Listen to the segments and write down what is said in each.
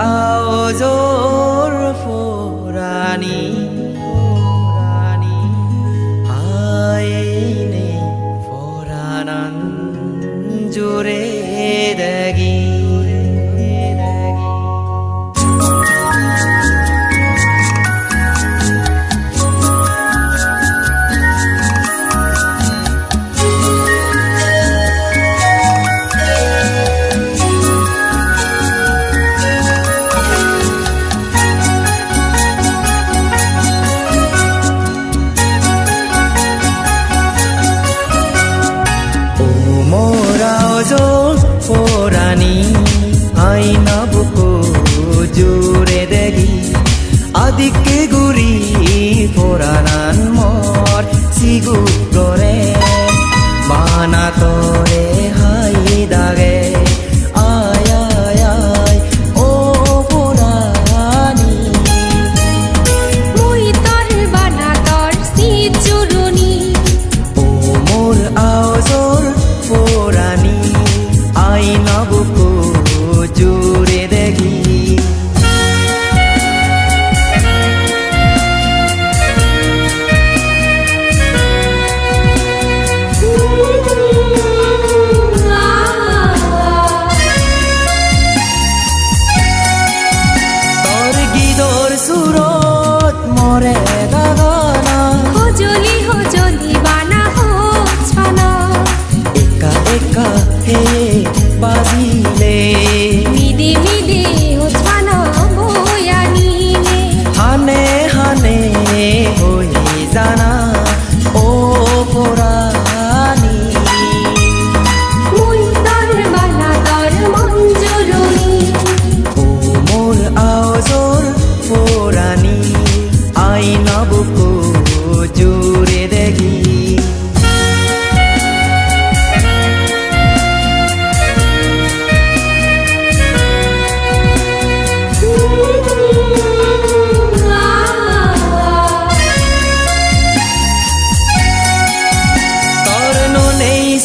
আওজোর ফোরানি আইনে ফোরানান জোরে দগি Forani aina buku jure degi adike guri foranan mor sigu gore mana tore hai dage ay ay ay o forani moi tor bana tor si churuni o mor aozor forani আইনা বুকু জুড়ে দেখি তোর গিদর সুরত মরে গাগানা হজলি বানা হোছানা একা একা হে বাজিলে মিদে মিদে হোছানা বয়ানিলে হানে হানে হই জানা ও ফোরানি মই তোর বানা তোর মঞ্জুরনি ও মোর আওজোর ফোরানি আইনা বুকু জুড়ে দেখি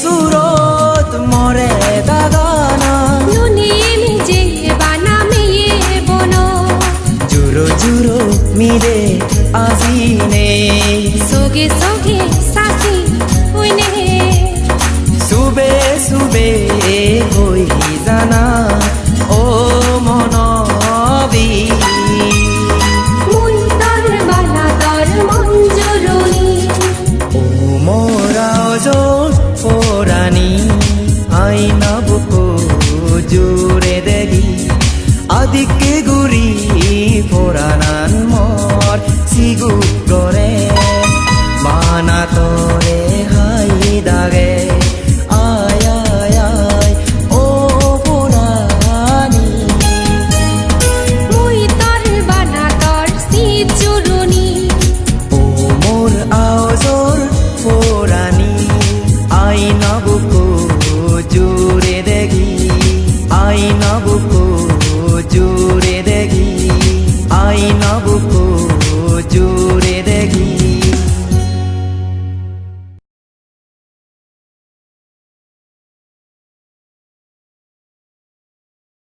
সুরত মরে দাগানা নুনি মিজে বানা মেয়ে বনো জুরো জুরো মিরে আজিনে সোগে সোগে সাসি হইনে সুবে সুবে হই জানা ও মনবি মই তোর বানা তোর মঞ্জুরনি ও মোরা জোর ফোরানি আইনা বুকু জুড়ে দেখি আদিকে গুরি ফোরানান মর সিগু